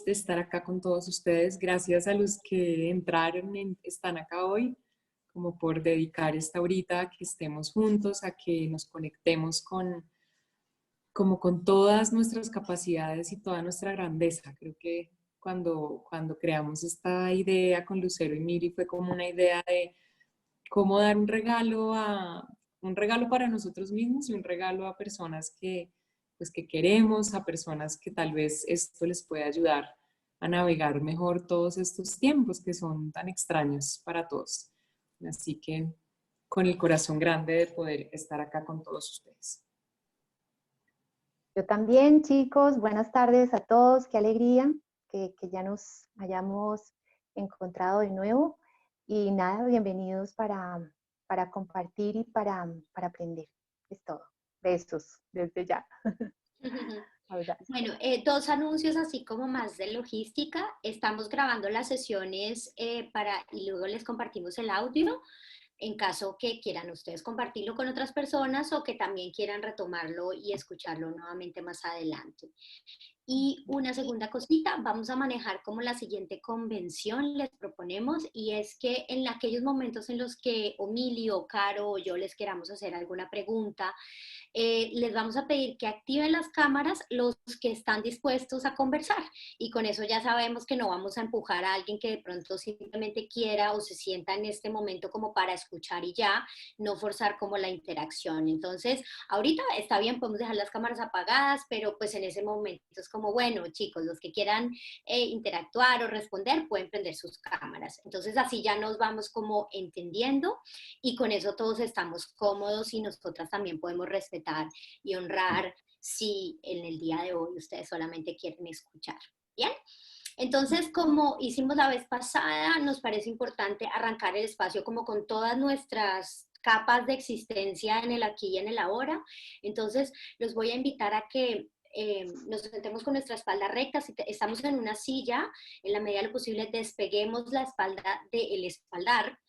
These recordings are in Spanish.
de estar acá con todos ustedes. Gracias a los que entraron, están acá hoy, como por dedicar esta horita a que estemos juntos, a que nos conectemos como con todas nuestras capacidades y toda nuestra grandeza. Creo que cuando creamos esta idea con Lucero y Miri fue como una idea de cómo dar un regalo para nosotros mismos y un regalo a personas que, pues, que queremos, a personas que tal vez esto les pueda ayudar a navegar mejor todos estos tiempos que son tan extraños para todos. Así que con el corazón grande de poder estar acá con todos ustedes. Yo también, chicos, buenas tardes a todos, qué alegría que ya nos hayamos encontrado de nuevo. Y nada, bienvenidos para compartir y para aprender. Es todo. Besos desde ya. Bueno, dos anuncios así como más de logística. Estamos grabando las sesiones y luego les compartimos el audio en caso que quieran ustedes compartirlo con otras personas o que también quieran retomarlo y escucharlo nuevamente más adelante. Y una segunda cosita, vamos a manejar como la siguiente convención les proponemos, y es que en aquellos momentos en los que Emilio, Caro o yo les queramos hacer alguna pregunta, les vamos a pedir que activen las cámaras los que están dispuestos a conversar, y con eso ya sabemos que no vamos a empujar a alguien que de pronto simplemente quiera o se sienta en este momento como para escuchar y ya, no forzar como la interacción. Entonces, ahorita está bien, podemos dejar las cámaras apagadas, pero pues en ese momento es como, bueno, chicos, los que quieran interactuar o responder pueden prender sus cámaras. Entonces, así ya nos vamos como entendiendo, y con eso todos estamos cómodos y nosotras también podemos respetar y honrar si en el día de hoy ustedes solamente quieren escuchar. ¿Bien? Entonces, como hicimos la vez pasada, nos parece importante arrancar el espacio como con todas nuestras capas de existencia en el aquí y en el ahora. Entonces, los voy a invitar a que nos sentemos con nuestra espalda recta. Si estamos en una silla, en la medida de lo posible, despeguemos la espalda del espaldar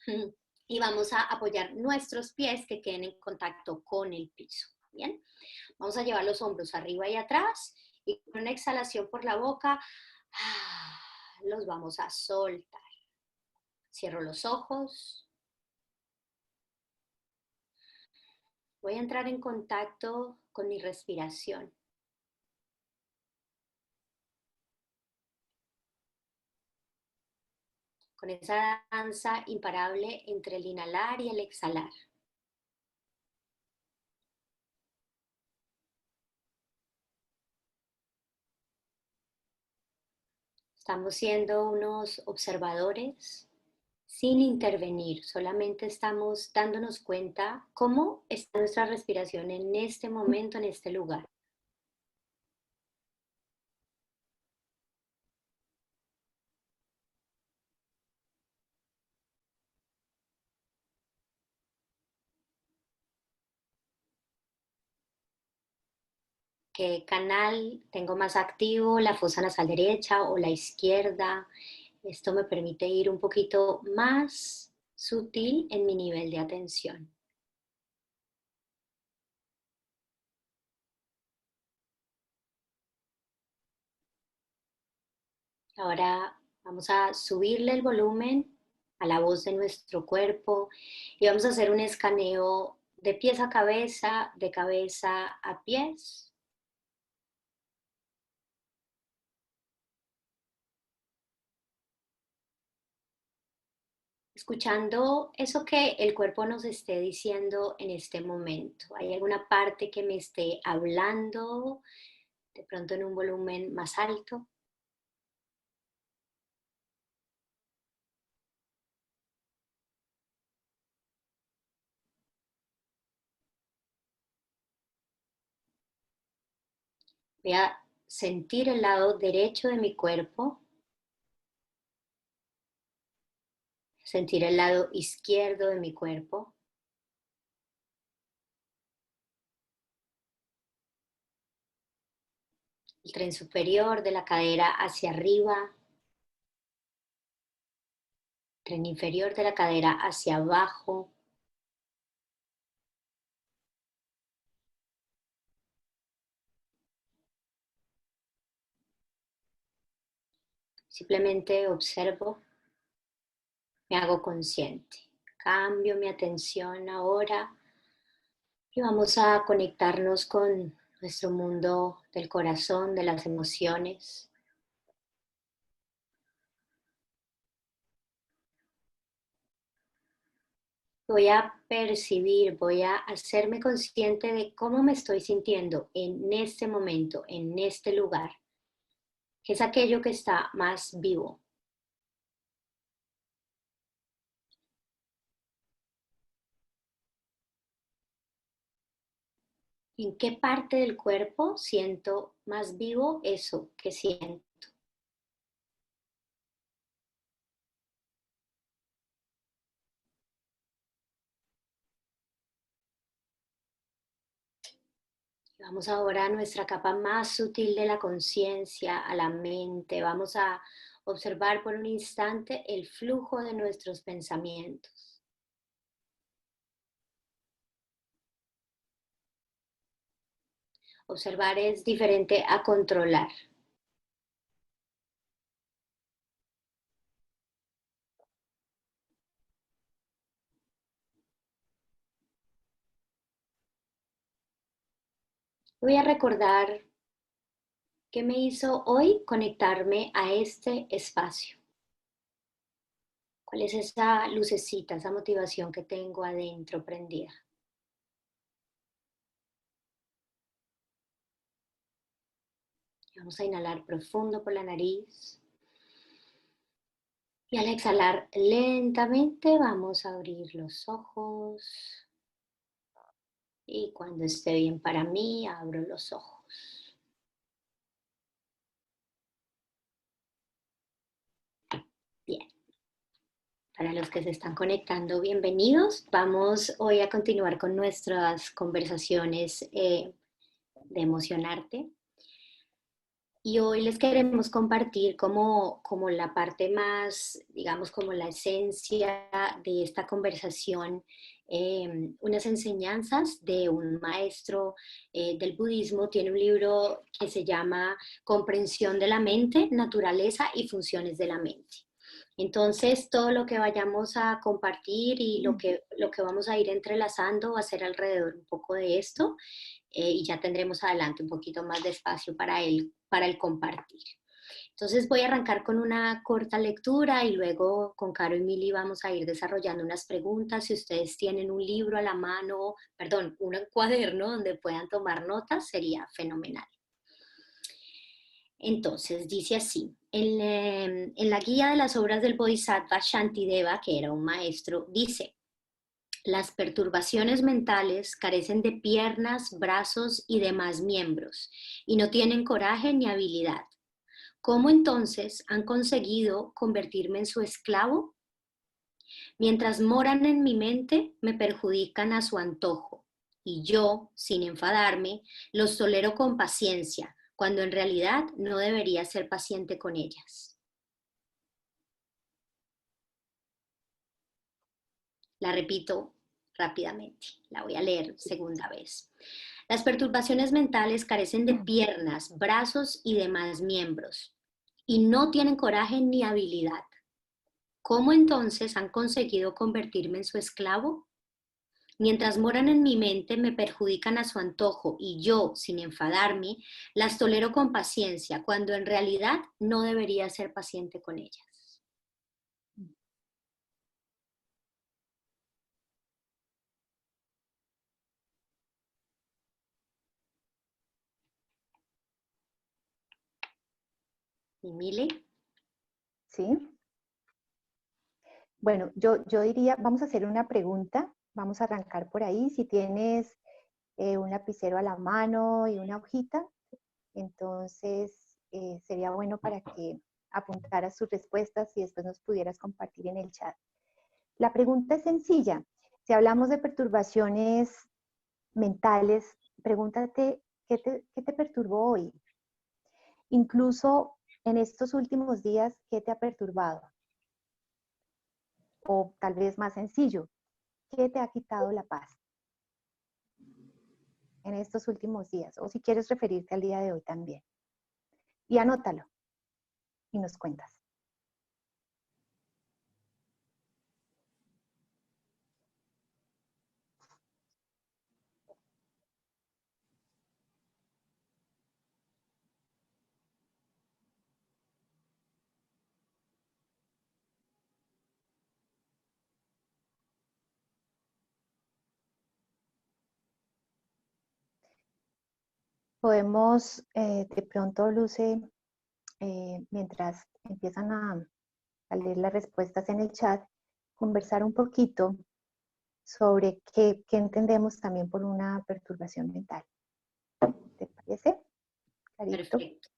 y vamos a apoyar nuestros pies que queden en contacto con el piso. Bien, vamos a llevar los hombros arriba y atrás, y con una exhalación por la boca los vamos a soltar. Cierro los ojos. Voy a entrar en contacto con mi respiración. Con esa danza imparable entre el inhalar y el exhalar. Estamos siendo unos observadores sin intervenir, solamente estamos dándonos cuenta cómo está nuestra respiración en este momento, en este lugar. ¿Qué canal tengo más activo? ¿La fosa nasal derecha o la izquierda? Esto me permite ir un poquito más sutil en mi nivel de atención. Ahora vamos a subirle el volumen a la voz de nuestro cuerpo y vamos a hacer un escaneo de pies a cabeza, de cabeza a pies. Escuchando eso que el cuerpo nos esté diciendo en este momento. ¿Hay alguna parte que me esté hablando de pronto en un volumen más alto? Voy a sentir el lado derecho de mi cuerpo, sentir el lado izquierdo de mi cuerpo. El tren superior de la cadera hacia arriba, tren inferior de la cadera hacia abajo. Simplemente observo, me hago consciente. Cambio mi atención ahora y vamos a conectarnos con nuestro mundo del corazón, de las emociones. Voy a percibir, voy a hacerme consciente de cómo me estoy sintiendo en este momento, en este lugar, que es aquello que está más vivo. ¿En qué parte del cuerpo siento más vivo eso que siento? Vamos ahora a nuestra capa más sutil de la conciencia, a la mente. Vamos a observar por un instante el flujo de nuestros pensamientos. Observar es diferente a controlar. Voy a recordar qué me hizo hoy conectarme a este espacio. ¿Cuál es esa lucecita, esa motivación que tengo adentro prendida? Vamos a inhalar profundo por la nariz. Y al exhalar lentamente vamos a abrir los ojos. Y cuando esté bien para mí, abro los ojos. Bien. Para los que se están conectando, bienvenidos. Vamos hoy a continuar con nuestras conversaciones de emocionarte. Y hoy les queremos compartir como la parte más, digamos, como la esencia de esta conversación, unas enseñanzas de un maestro del budismo. Tiene un libro que se llama Comprensión de la mente, Naturaleza y Funciones de la mente. Entonces, todo lo que vayamos a compartir y lo que vamos a ir entrelazando va a ser alrededor un poco de esto. Y ya tendremos adelante un poquito más de espacio para el compartir. Entonces voy a arrancar con una corta lectura y luego con Caro y Mili vamos a ir desarrollando unas preguntas. Si ustedes tienen un libro a la mano, perdón, un cuaderno donde puedan tomar notas, sería fenomenal. Entonces dice así, en la guía de las obras del Bodhisattva Shantideva, que era un maestro, dice: las perturbaciones mentales carecen de piernas, brazos y demás miembros, y no tienen coraje ni habilidad. ¿Cómo entonces han conseguido convertirme en su esclavo? Mientras moran en mi mente, me perjudican a su antojo, y yo, sin enfadarme, los tolero con paciencia, cuando en realidad no debería ser paciente con ellas. La repito rápidamente, la voy a leer segunda vez. Las perturbaciones mentales carecen de piernas, brazos y demás miembros, y no tienen coraje ni habilidad. ¿Cómo entonces han conseguido convertirme en su esclavo? Mientras moran en mi mente, me perjudican a su antojo, y yo, sin enfadarme, las tolero con paciencia, cuando en realidad no debería ser paciente con ellas. ¿Y Mile? Sí. Bueno, yo diría, vamos a hacer una pregunta, vamos a arrancar por ahí. Si tienes un lapicero a la mano y una hojita, entonces sería bueno para que apuntaras tus respuestas y después nos pudieras compartir en el chat. La pregunta es sencilla. Si hablamos de perturbaciones mentales, pregúntate, ¿qué te perturbó hoy? Incluso en estos últimos días, ¿qué te ha perturbado? O tal vez más sencillo, ¿qué te ha quitado la paz en estos últimos días? O si quieres referirte al día de hoy también. Y anótalo y nos cuentas. podemos de pronto, Luce, mientras empiezan a leer las respuestas en el chat, conversar un poquito sobre qué entendemos también por una perturbación mental. ¿Te parece, Carito? Perfecto.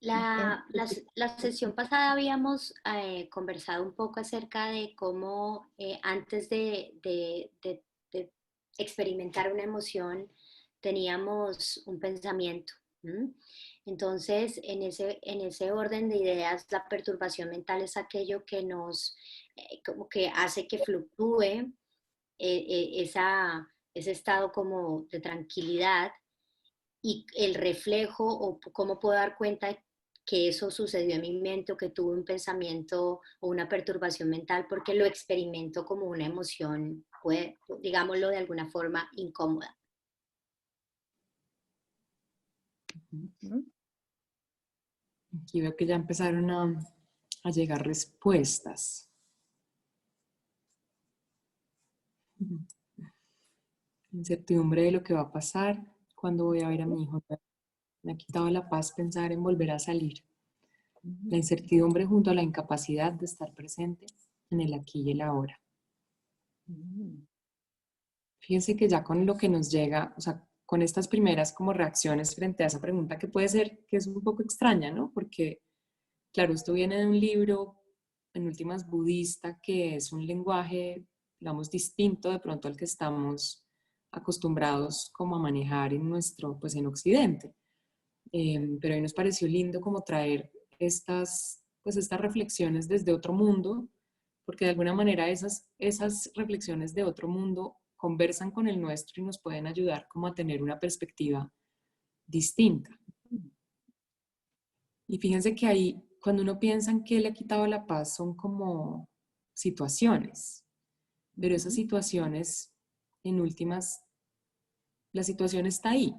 La sesión pasada habíamos conversado un poco acerca de cómo antes de experimentar una emoción teníamos un pensamiento. Entonces, en ese orden de ideas, la perturbación mental es aquello que nos, como que hace que fluctúe ese estado como de tranquilidad, y el reflejo o cómo puedo dar cuenta que eso sucedió en mi mente o que tuve un pensamiento o una perturbación mental porque lo experimento como una emoción, digámoslo de alguna forma, incómoda. Aquí veo que ya empezaron a llegar respuestas. Incertidumbre de lo que va a pasar, cuando voy a ver a mi hijo. Me ha quitado la paz pensar en volver a salir. La incertidumbre junto a la incapacidad de estar presente en el aquí y el ahora. Fíjense que ya con lo que nos llega, o sea, con estas primeras como reacciones frente a esa pregunta que puede ser que es un poco extraña, ¿no? Porque, claro, esto viene de un libro, en últimas, budista, que es un lenguaje, digamos, distinto de pronto al que estamos acostumbrados como a manejar en nuestro, pues en Occidente. Pero hoy nos pareció lindo como traer estas reflexiones desde otro mundo, porque de alguna manera esas reflexiones de otro mundo conversan con el nuestro y nos pueden ayudar como a tener una perspectiva distinta. Y fíjense que ahí, cuando uno piensa en qué le ha quitado la paz, son como situaciones, pero esas situaciones, en últimas, la situación está ahí.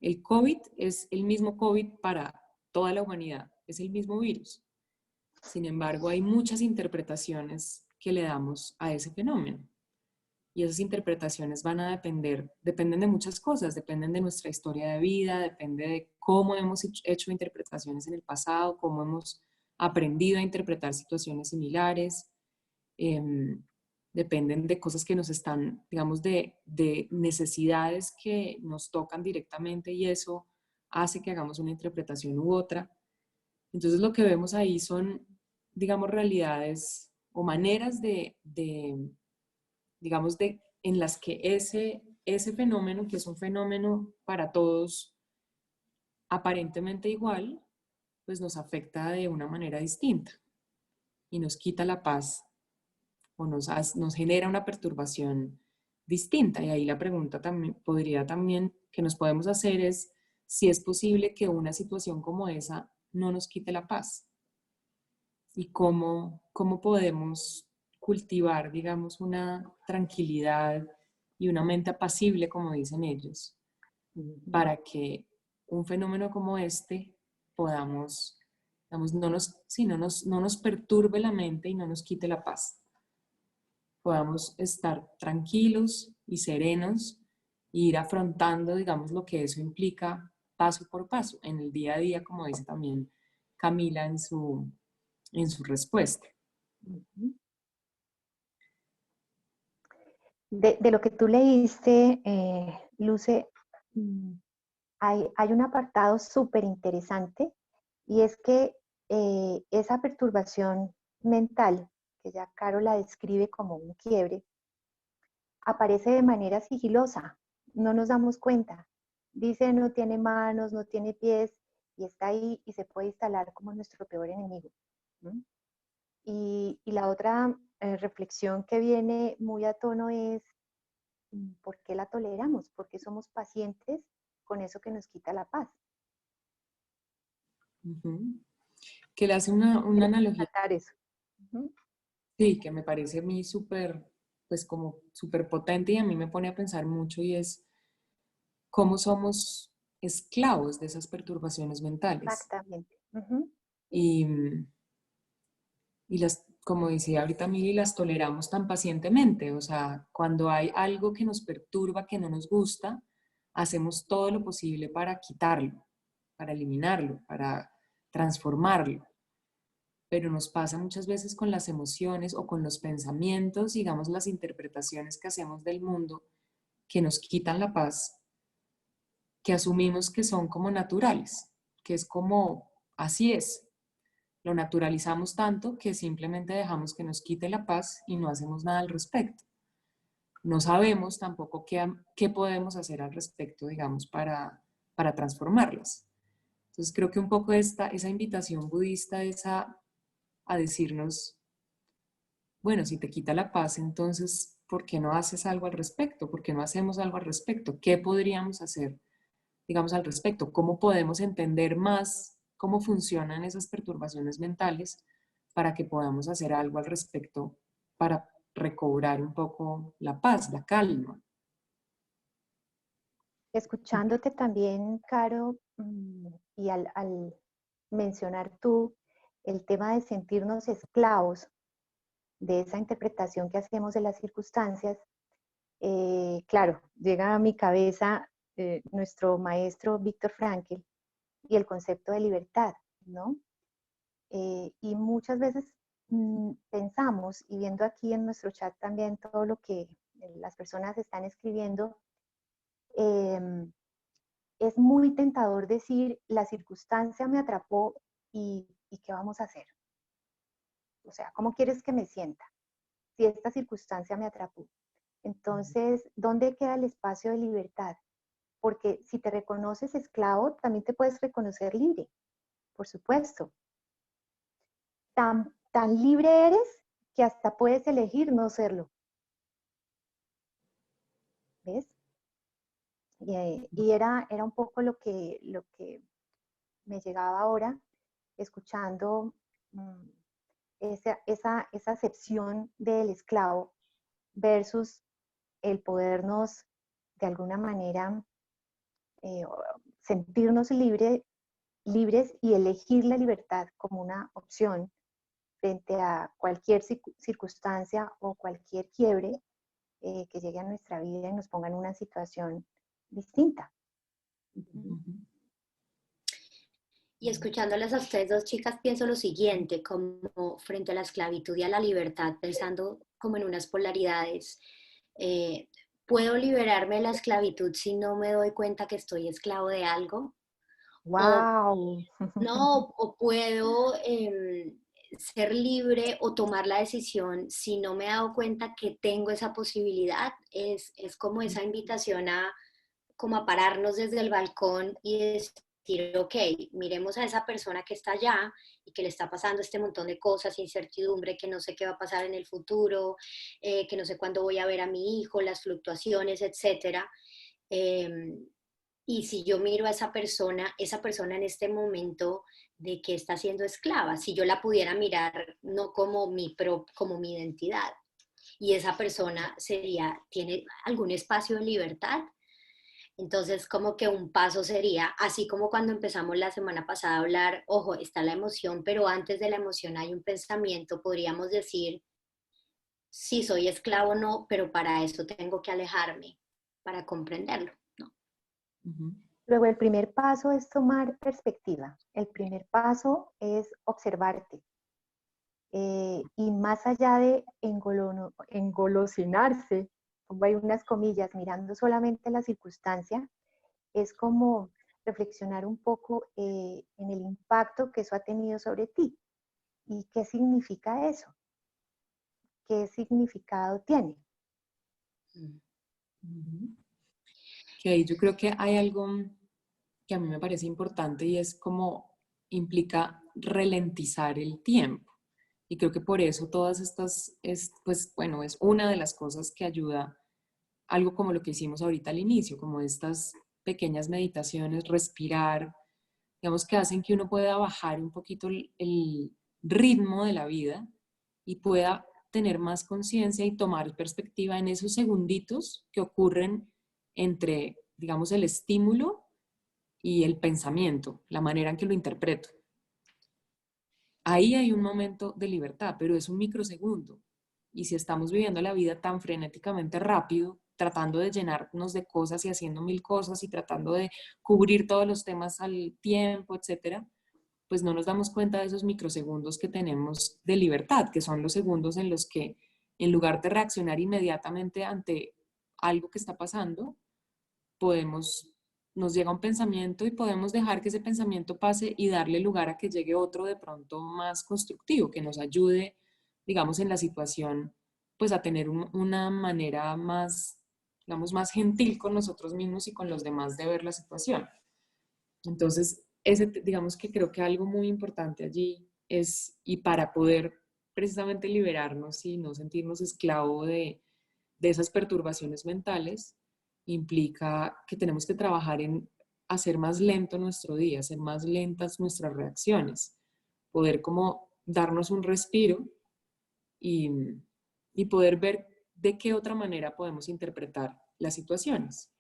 El COVID es el mismo COVID para toda la humanidad, es el mismo virus. Sin embargo, hay muchas interpretaciones que le damos a ese fenómeno. Y esas interpretaciones dependen de muchas cosas, dependen de nuestra historia de vida, depende de cómo hemos hecho interpretaciones en el pasado, cómo hemos aprendido a interpretar situaciones similares. Dependen de cosas que nos están, digamos, de necesidades que nos tocan directamente y eso hace que hagamos una interpretación u otra. Entonces lo que vemos ahí son, digamos, realidades o maneras digamos, en las que ese fenómeno, que es un fenómeno para todos aparentemente igual, pues nos afecta de una manera distinta y nos quita la paz o nos genera una perturbación distinta. Y ahí la pregunta también que nos podemos hacer es si es posible que una situación como esa no nos quite la paz y cómo podemos cultivar, digamos, una tranquilidad y una mente apacible, como dicen ellos, para que un fenómeno como este podamos, digamos, no nos perturbe la mente y no nos quite la paz. Podamos estar tranquilos y serenos e ir afrontando, digamos, lo que eso implica paso por paso, en el día a día, como dice también Camila en su respuesta. De lo que tú leíste, Luce, hay un apartado súper interesante y es que esa perturbación mental, que ya Caro la describe como un quiebre, aparece de manera sigilosa, no nos damos cuenta. Dice no tiene manos, no tiene pies y está ahí y se puede instalar como nuestro peor enemigo. Y la otra reflexión que viene muy a tono es ¿por qué la toleramos? ¿Por qué somos pacientes con eso que nos quita la paz? Que le hace una analogía. Eso. Sí, que me parece a mí súper, pues como súper potente y a mí me pone a pensar mucho y es cómo somos esclavos de esas perturbaciones mentales. Exactamente. Y como decía ahorita Mili, las toleramos tan pacientemente. O sea, cuando hay algo que nos perturba, que no nos gusta, hacemos todo lo posible para quitarlo, para eliminarlo, para transformarlo. Pero nos pasa muchas veces con las emociones o con los pensamientos, digamos, las interpretaciones que hacemos del mundo, que nos quitan la paz, que asumimos que son como naturales, que es como, así es. Lo naturalizamos tanto que simplemente dejamos que nos quite la paz y no hacemos nada al respecto. No sabemos tampoco qué podemos hacer al respecto, digamos, para transformarlas. Entonces creo que un poco esa invitación budista es a decirnos, bueno, si te quita la paz, entonces, ¿por qué no haces algo al respecto? ¿Por qué no hacemos algo al respecto? ¿Qué podríamos hacer, digamos, al respecto? ¿Cómo podemos entender más cómo funcionan esas perturbaciones mentales para que podamos hacer algo al respecto para recobrar un poco la paz, la calma? Escuchándote también, Caro, y al mencionar tú el tema de sentirnos esclavos de esa interpretación que hacemos de las circunstancias, claro, llega a mi cabeza nuestro maestro Víctor Frankl y el concepto de libertad, ¿no? Y muchas veces pensamos, y viendo aquí en nuestro chat también todo lo que las personas están escribiendo, es muy tentador decir, la circunstancia me atrapó y ¿qué vamos a hacer? O sea, ¿cómo quieres que me sienta si esta circunstancia me atrapó? Entonces, ¿dónde queda el espacio de libertad? Porque si te reconoces esclavo, también te puedes reconocer libre, por supuesto. Tan libre eres que hasta puedes elegir no serlo. ¿Ves? Y era un poco lo que me llegaba ahora, escuchando esa acepción del esclavo versus el podernos, de alguna manera, sentirnos libres y elegir la libertad como una opción frente a cualquier circunstancia o cualquier quiebre que llegue a nuestra vida y nos ponga en una situación distinta. Y escuchándolas a ustedes dos chicas, pienso lo siguiente, como frente a la esclavitud y a la libertad, pensando como en unas polaridades. ¿Puedo liberarme de la esclavitud si no me doy cuenta que estoy esclavo de algo? ¡Wow! O puedo ser libre o tomar la decisión si no me he dado cuenta que tengo esa posibilidad. Es como esa invitación como a pararnos desde el balcón y decir, ok, miremos a esa persona que está allá y que le está pasando este montón de cosas, incertidumbre, que no sé qué va a pasar en el futuro, que no sé cuándo voy a ver a mi hijo, las fluctuaciones, etcétera. Y si yo miro a esa persona en este momento de que está siendo esclava, si yo la pudiera mirar no como como mi identidad, y esa persona tiene algún espacio de libertad. Entonces, como que un paso sería, así como cuando empezamos la semana pasada a hablar, ojo, está la emoción, pero antes de la emoción hay un pensamiento, podríamos decir, sí, soy esclavo o no, pero para eso tengo que alejarme, para comprenderlo, ¿no? Luego, el primer paso es tomar perspectiva. El primer paso es observarte. Y más allá de engolosinarse, como hay unas comillas, mirando solamente la circunstancia, es como reflexionar un poco en el impacto que eso ha tenido sobre ti y qué significa eso, qué significado tiene. Okay, yo creo que hay algo que a mí me parece importante y es como implica ralentizar el tiempo. Y creo que por eso todas estas, pues bueno, es una de las cosas que ayuda, algo como lo que hicimos ahorita al inicio, como estas pequeñas meditaciones, respirar, digamos que hacen que uno pueda bajar un poquito el ritmo de la vida y pueda tener más conciencia y tomar perspectiva en esos segunditos que ocurren entre, digamos, el estímulo y el pensamiento, la manera en que lo interpreto. ahí hay un momento de libertad, pero es un microsegundo. Y si estamos viviendo la vida tan frenéticamente rápido, tratando de llenarnos de cosas y haciendo mil cosas y tratando de cubrir todos los temas al tiempo, etcétera, pues no nos damos cuenta de esos microsegundos que tenemos de libertad, que son los segundos en los que, en lugar de reaccionar inmediatamente ante algo que está pasando, podemos, nos llega un pensamiento y podemos dejar que ese pensamiento pase y darle lugar a que llegue otro de pronto más constructivo, que nos ayude, digamos, en la situación, pues a tener una manera más, digamos, más gentil con nosotros mismos y con los demás de ver la situación. Entonces, ese, digamos que creo que algo muy importante allí es, y para poder precisamente liberarnos y no sentirnos esclavo de esas perturbaciones mentales, implica que tenemos que trabajar en hacer más lento nuestro día, hacer más lentas nuestras reacciones, poder como darnos un respiro y, y poder ver de qué otra manera podemos interpretar las situaciones.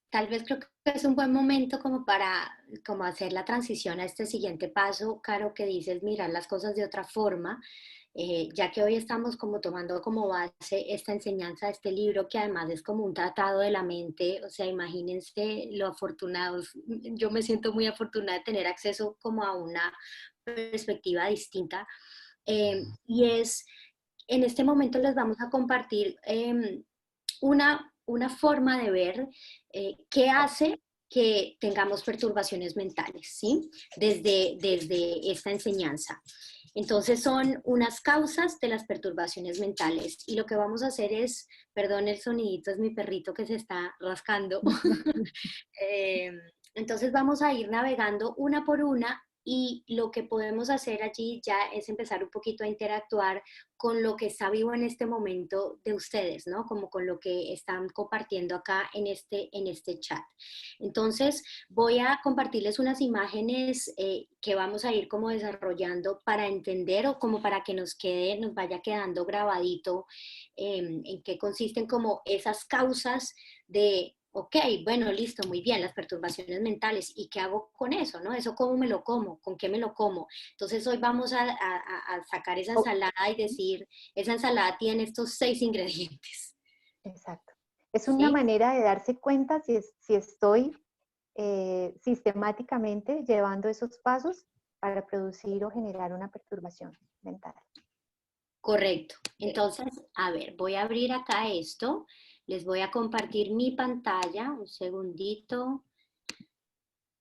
Tal vez creo que es un buen momento como para como hacer la transición a este siguiente paso, Caro, que dices mirar las cosas de otra forma, ya que hoy estamos como tomando como base esta enseñanza de este libro, que además es como un tratado de la mente. O sea, imagínense lo afortunados, yo me siento muy afortunada de tener acceso como a una perspectiva distinta, y es, en este momento les vamos a compartir una forma de ver qué hace que tengamos perturbaciones mentales, ¿sí? Desde esta enseñanza. Entonces son unas causas de las perturbaciones mentales, y lo que vamos a hacer es, perdón el sonidito, es mi perrito que se está rascando. Eh, entonces vamos a ir navegando una por una, y lo que podemos hacer allí ya es empezar un poquito a interactuar con lo que está vivo en este momento de ustedes, ¿no? Como con lo que están compartiendo acá en este chat. Entonces voy a compartirles unas imágenes que vamos a ir como desarrollando para entender, o como para que nos quede, nos vaya quedando grabadito en qué consisten como esas causas de, ok, bueno, listo, muy bien, las perturbaciones mentales, ¿y qué hago con eso, no? Eso, ¿cómo me lo como? ¿Con qué me lo como? Entonces hoy vamos a sacar esa ensalada y decir, esa ensalada tiene estos 6 ingredientes. Exacto. Es una ¿Sí? manera de darse cuenta si estoy sistemáticamente llevando esos pasos para producir o generar una perturbación mental. Correcto. Entonces, a ver, voy a abrir acá esto. Les voy a compartir mi pantalla. Un segundito.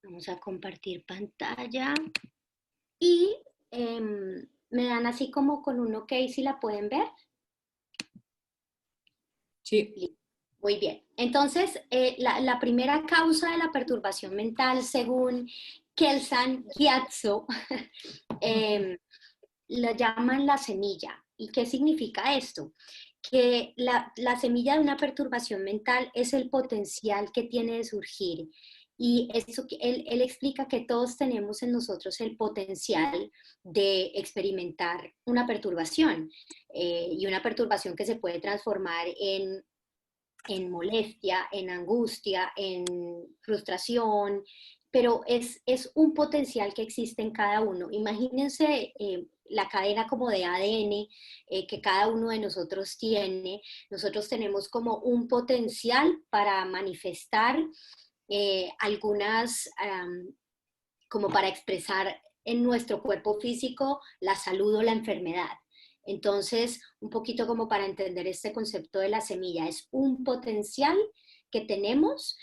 Vamos a compartir pantalla. Y me dan así como con un ok, si la pueden ver. Sí. Muy bien. Entonces, la primera causa de la perturbación mental, según Kelsang Gyatso, la llaman la semilla. ¿Y qué significa esto? Que la semilla de una perturbación mental es el potencial que tiene de surgir. Y eso, él explica que todos tenemos en nosotros el potencial de experimentar una perturbación, y una perturbación que se puede transformar en molestia, en angustia, en frustración, pero es un potencial que existe en cada uno. Imagínense la cadena como de ADN que cada uno de nosotros tiene. Nosotros tenemos como un potencial para manifestar algunas, como para expresar en nuestro cuerpo físico la salud o la enfermedad. Entonces, un poquito como para entender este concepto de la semilla, es un potencial que tenemos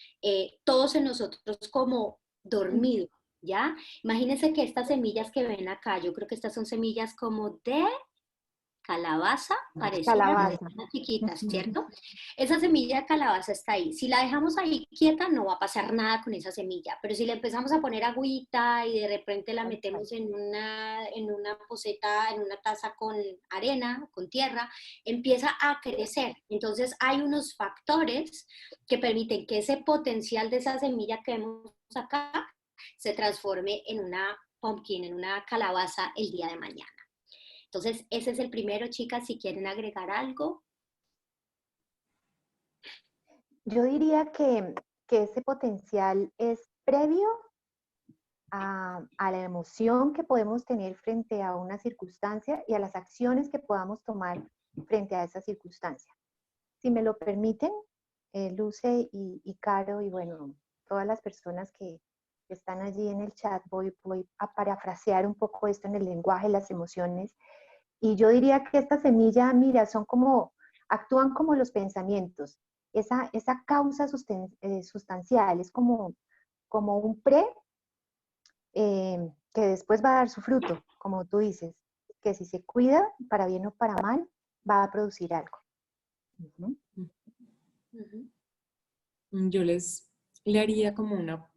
todos en nosotros como dormido, ¿ya? Imagínense que estas semillas que ven acá, yo creo que estas son semillas como de calabaza, parecieran, Calabaza. están chiquitas, ¿cierto? Esa semilla de calabaza está ahí. Si la dejamos ahí quieta, no va a pasar nada con esa semilla, pero si le empezamos a poner agüita y de repente la metemos en una poceta, en una taza con arena, con tierra, empieza a crecer. Entonces hay unos factores que permiten que ese potencial de esa semilla que vemos acá se transforme en una pumpkin, en una calabaza el día de mañana. Entonces, ese es el primero, chicas, si quieren agregar algo. Yo diría que ese potencial es previo a la emoción que podemos tener frente a una circunstancia y a las acciones que podamos tomar frente a esa circunstancia. Si me lo permiten, Luce y Caro, y bueno, todas las personas que están allí en el chat, voy a parafrasear un poco esto en el lenguaje, las emociones, y yo diría que esta semilla, mira, actúan como los pensamientos, esa causa sustancial, es como un que después va a dar su fruto, como tú dices, que si se cuida, para bien o para mal, va a producir algo. Yo le haría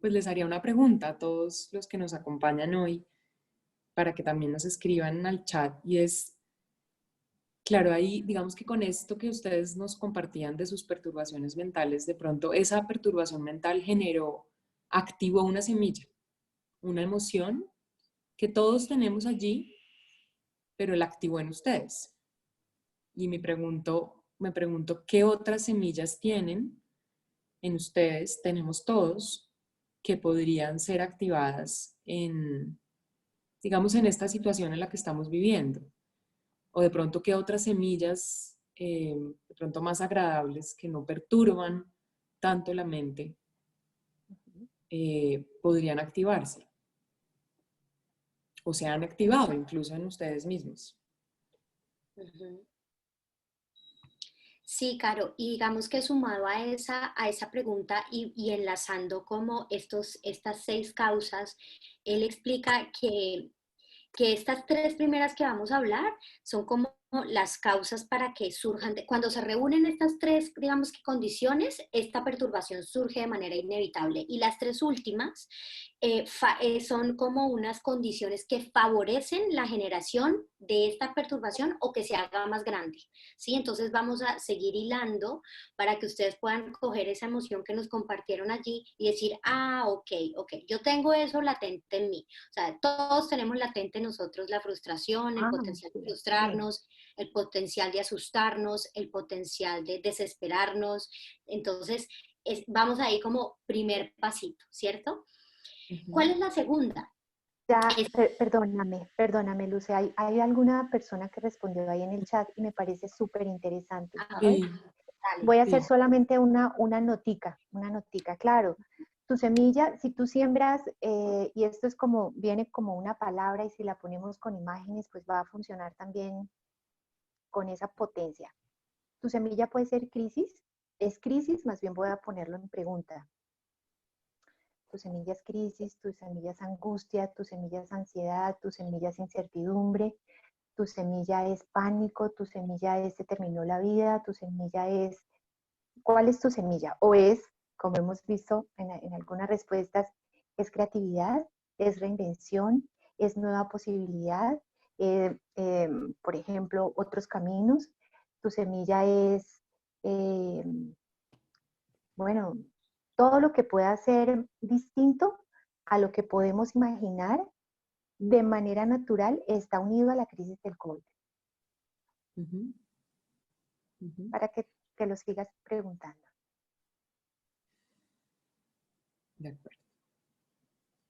les haría una pregunta a todos los que nos acompañan hoy para que también nos escriban al chat, y es, claro, ahí digamos que con esto que ustedes nos compartían de sus perturbaciones mentales, de pronto esa perturbación mental activó una semilla, una emoción que todos tenemos allí, pero la activó en ustedes. Y me pregunto, ¿qué otras semillas tienen en ustedes, tenemos todos, que podrían ser activadas digamos, en esta situación en la que estamos viviendo? O de pronto, ¿qué otras semillas, de pronto más agradables, que no perturban tanto la mente, podrían activarse? O se han activado incluso en ustedes mismos. Sí, Caro, y digamos que sumado a esa pregunta y enlazando como estas 6 causas, él explica que estas 3 primeras que vamos a hablar son como las causas para que surjan, cuando se reúnen estas 3, digamos que condiciones, esta perturbación surge de manera inevitable. Y las 3 últimas son como unas condiciones que favorecen la generación de esta perturbación o que se haga más grande, ¿sí? Entonces vamos a seguir hilando para que ustedes puedan coger esa emoción que nos compartieron allí y decir, ok, yo tengo eso latente en mí. O sea, todos tenemos latente en nosotros la frustración, el potencial de frustrarnos, el potencial de asustarnos, el potencial de desesperarnos. Entonces, vamos ahí como primer pasito, ¿cierto? ¿Cuál es la segunda? Ya, perdóname, Luce, hay alguna persona que respondió ahí en el chat y me parece súper interesante, ¿sabes? Voy a hacer solamente una notica, claro. Tu semilla, si tú siembras, y esto es viene como una palabra, y si la ponemos con imágenes, pues va a funcionar también con esa potencia. Tu semilla puede ser crisis, es crisis, más bien voy a ponerlo en pregunta. Tu semilla es crisis, tu semilla es angustia, tu semilla es ansiedad, tu semilla es incertidumbre, tu semilla es pánico, tu semilla es se terminó la vida, tu semilla es... ¿Cuál es tu semilla? O es, como hemos visto en algunas respuestas, es creatividad, es reinvención, es nueva posibilidad, por ejemplo, otros caminos. Tu semilla es, bueno, todo lo que pueda ser distinto a lo que podemos imaginar de manera natural está unido a la crisis del COVID. Para que te lo sigas preguntando. De acuerdo.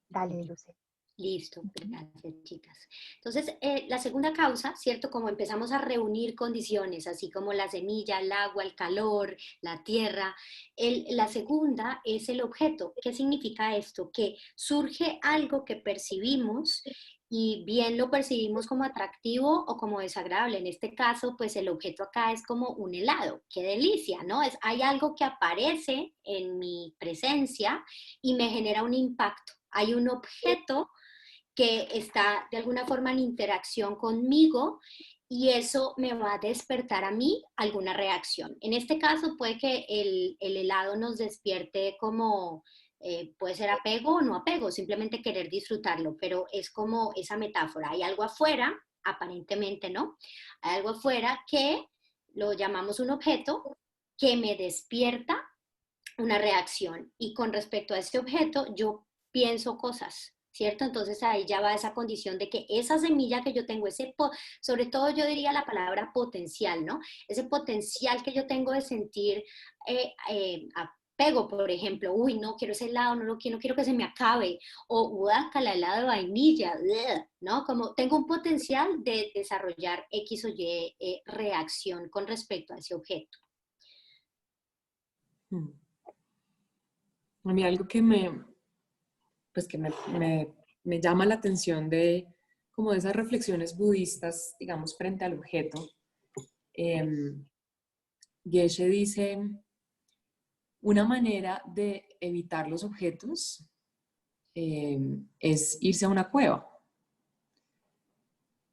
Dale, Luce. Listo, gracias, chicas. Entonces, la segunda causa, ¿cierto? Como empezamos a reunir condiciones, así como la semilla, el agua, el calor, la tierra, la segunda es el objeto. ¿Qué significa esto? Que surge algo que percibimos y bien lo percibimos como atractivo o como desagradable. En este caso, pues el objeto acá es como un helado. ¡Qué delicia!, ¿no? Hay algo que aparece en mi presencia y me genera un impacto. Hay un objeto que está de alguna forma en interacción conmigo y eso me va a despertar a mí alguna reacción. En este caso puede que el helado nos despierte como, puede ser apego o no apego, simplemente querer disfrutarlo, pero es como esa metáfora. Hay algo afuera, aparentemente no, hay algo afuera que lo llamamos un objeto que me despierta una reacción y con respecto a este objeto yo pienso cosas, ¿cierto? Entonces ahí ya va esa condición de que esa semilla que yo tengo, sobre todo yo diría la palabra potencial, ¿no? Ese potencial que yo tengo de sentir apego, por ejemplo, uy, no quiero ese helado, no quiero que se me acabe, o guácala, helado de vainilla, bleh, ¿no? Como tengo un potencial de desarrollar X o Y reacción con respecto a ese objeto. A mí algo que pues que me llama la atención de como de esas reflexiones budistas, digamos, frente al objeto. Geshe dice, una manera de evitar los objetos es irse a una cueva.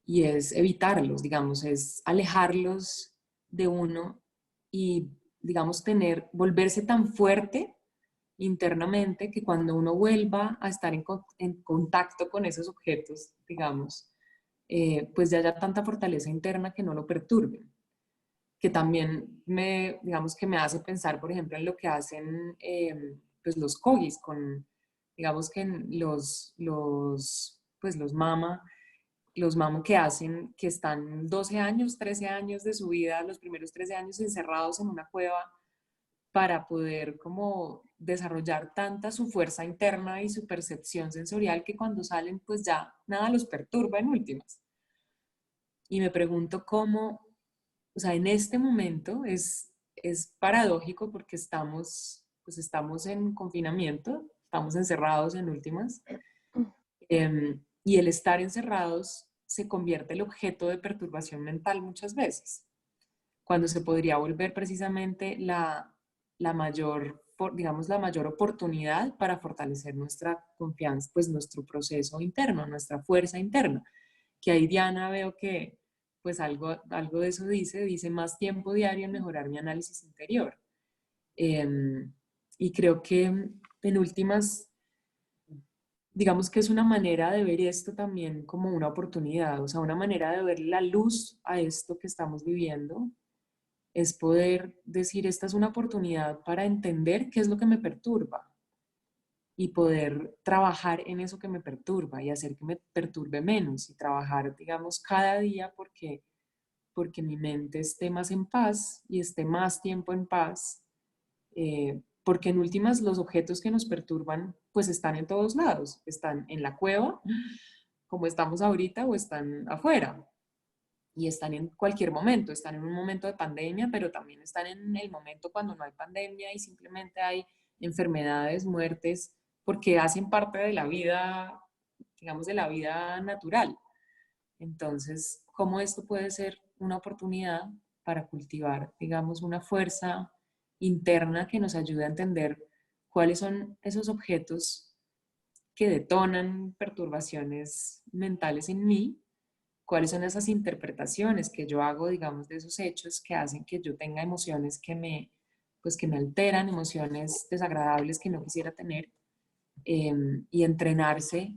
Y es evitarlos, digamos, es alejarlos de uno y, digamos, volverse tan fuerte internamente que cuando uno vuelva a estar en contacto con esos objetos, digamos, pues ya haya tanta fortaleza interna que no lo perturben. Que también digamos que me hace pensar, por ejemplo, en lo que hacen pues los kogis digamos que pues los mamo que hacen, que están 12 años, 13 años de su vida, los primeros 13 años encerrados en una cueva para poder como desarrollar tanta su fuerza interna y su percepción sensorial que cuando salen pues ya nada los perturba en últimas. Y me pregunto cómo, o sea, en este momento es paradójico porque pues estamos en confinamiento, estamos encerrados en últimas, y el estar encerrados se convierte el objeto de perturbación mental muchas veces, cuando se podría volver precisamente la mayor, digamos, la mayor oportunidad para fortalecer nuestra confianza, pues nuestro proceso interno, nuestra fuerza interna. Que ahí Diana veo que pues algo de eso dice más tiempo diario en mejorar mi análisis interior. Y creo que en últimas, digamos que es una manera de ver esto también como una oportunidad, o sea, una manera de ver la luz a esto que estamos viviendo, es poder decir, esta es una oportunidad para entender qué es lo que me perturba y poder trabajar en eso que me perturba y hacer que me perturbe menos y trabajar, digamos, cada día porque mi mente esté más en paz y esté más tiempo en paz, porque en últimas los objetos que nos perturban pues están en todos lados, están en la cueva, como estamos ahorita, o están afuera. Y están en cualquier momento, están en un momento de pandemia, pero también están en el momento cuando no hay pandemia y simplemente hay enfermedades, muertes, porque hacen parte de la vida, digamos, de la vida natural. Entonces, ¿cómo esto puede ser una oportunidad para cultivar, digamos, una fuerza interna que nos ayude a entender cuáles son esos objetos que detonan perturbaciones mentales en mí? ¿Cuáles son esas interpretaciones que yo hago, digamos, de esos hechos que hacen que yo tenga emociones pues que me alteran, emociones desagradables que no quisiera tener, y entrenarse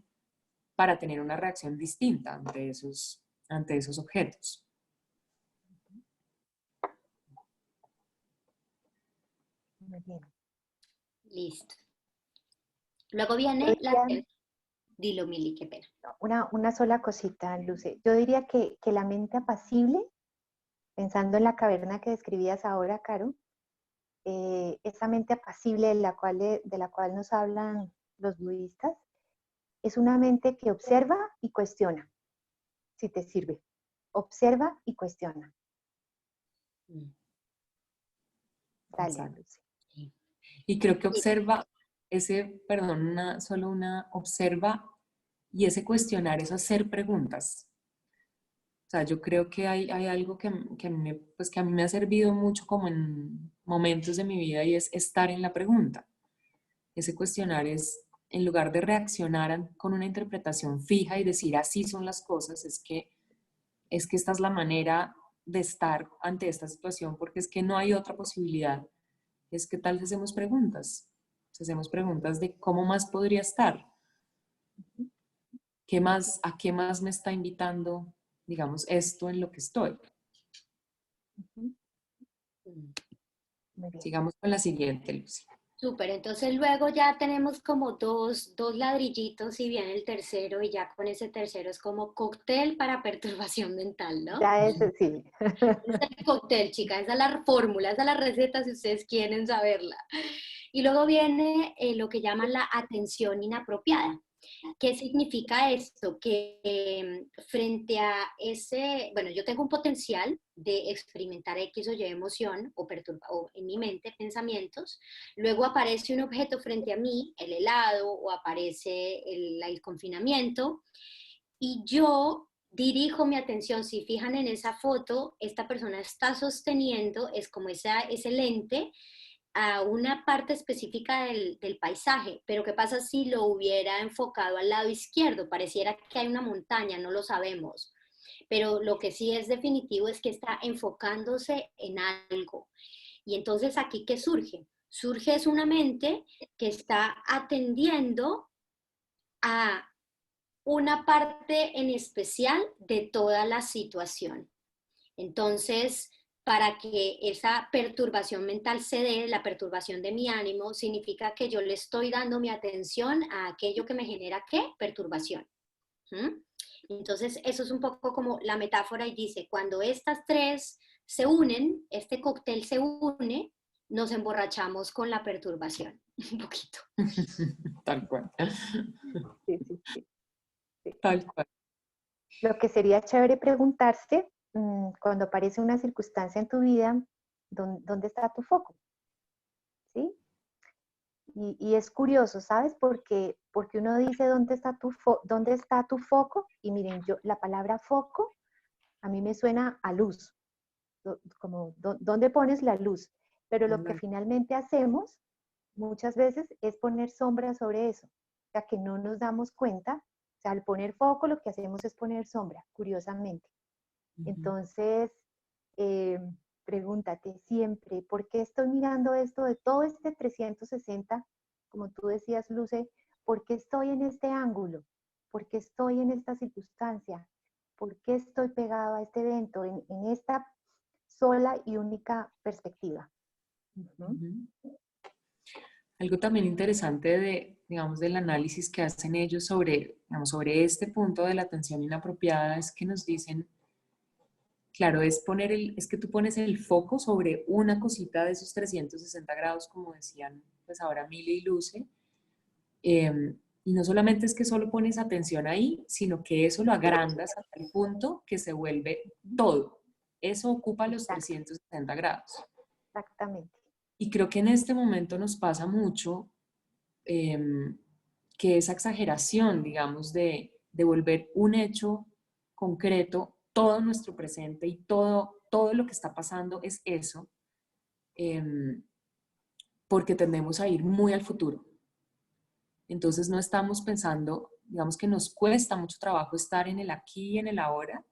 para tener una reacción distinta ante esos objetos? Muy bien. Listo. Luego viene la tercera. Dilo, Mili, qué pena. Una sola cosita, Luce. Yo diría que la mente apacible, pensando en la caverna que describías ahora, Caro, esa mente apacible de la cual nos hablan los budistas, es una mente que observa y cuestiona, si te sirve. Observa y cuestiona. Dale, Luce. Y creo que observa observa y ese cuestionar es hacer preguntas. O sea, yo creo que hay algo pues que a mí me ha servido mucho como en momentos de mi vida y es estar en la pregunta. Ese cuestionar es, en lugar de reaccionar con una interpretación fija y decir así son las cosas, es que esta es la manera de estar ante esta situación porque es que no hay otra posibilidad. Es que tal si hacemos preguntas. Si hacemos preguntas de cómo más podría estar. ¿A qué más me está invitando, digamos, esto en lo que estoy? Muy bien. Sigamos con la siguiente, Lucy. Súper, entonces luego ya tenemos como dos ladrillitos y viene el tercero y ya con ese tercero es como cóctel para perturbación mental, ¿no? Ya eso sí. Es el cóctel, chicas, esa es la fórmula, esa es la receta si ustedes quieren saberla. Y luego viene lo que llaman la atención inapropiada. ¿Qué significa esto? Que frente a ese, bueno, yo tengo un potencial de experimentar X o Y emoción o perturba o en mi mente pensamientos, luego aparece un objeto frente a mí, el helado, o aparece el confinamiento, y yo dirijo mi atención. Si fijan en esa foto, esta persona está sosteniendo, es como ese lente a una parte específica del paisaje, pero ¿qué pasa si lo hubiera enfocado al lado izquierdo? Pareciera que hay una montaña, no lo sabemos, pero lo que sí es definitivo es que está enfocándose en algo. Y entonces aquí, ¿qué surge? Surge es una mente que está atendiendo a una parte en especial de toda la situación. Entonces, para que esa perturbación mental se dé, la perturbación de mi ánimo, significa que yo le estoy dando mi atención a aquello que me genera, ¿qué? Perturbación. ¿Mm? Entonces, eso es un poco como la metáfora y dice, cuando estas tres se unen, este cóctel se une, nos emborrachamos con la perturbación, un poquito. Tal cual. Sí, sí, sí, sí. Tal cual. Lo que sería chévere preguntarse, cuando aparece una circunstancia en tu vida, ¿dónde está tu foco? ¿Sí? Y es curioso, ¿sabes? Porque uno dice, ¿dónde está tu foco? Y miren, la palabra foco a mí me suena a luz, como, ¿dónde pones la luz? Pero lo que finalmente hacemos muchas veces es poner sombra sobre eso, o sea, que no nos damos cuenta. O sea, al poner foco lo que hacemos es poner sombra, curiosamente. Entonces, eh, pregúntate siempre, ¿por qué estoy mirando esto de todo este 360? Como tú decías, Luce, ¿por qué estoy en este ángulo? ¿Por qué estoy en esta circunstancia? ¿Por qué estoy pegado a este evento en esta sola y única perspectiva? Algo también interesante digamos, del análisis que hacen ellos sobre, digamos, sobre este punto de la atención inapropiada es que nos dicen, claro, es que tú pones el foco sobre una cosita de esos 360 grados, como decían pues ahora Mili y Luce, y no solamente es que solo pones atención ahí, sino que eso lo agrandas hasta el punto que se vuelve todo. Eso ocupa los 360 grados. Exactamente. Y creo que en este momento nos pasa mucho que esa exageración, digamos, de volver un hecho concreto, todo nuestro presente y todo lo que está pasando es eso, porque tendemos a ir muy al futuro. Entonces no estamos pensando, digamos que nos cuesta mucho trabajo estar en el aquí y en el ahora,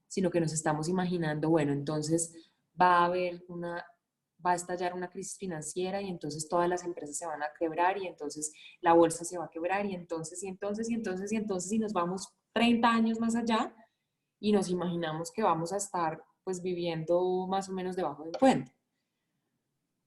sino que nos estamos imaginando, bueno, entonces va a estallar una crisis financiera y entonces todas las empresas se van a quebrar y entonces la bolsa se va a quebrar y entonces y nos vamos 30 años más allá y nos imaginamos que vamos a estar pues viviendo más o menos debajo del puente.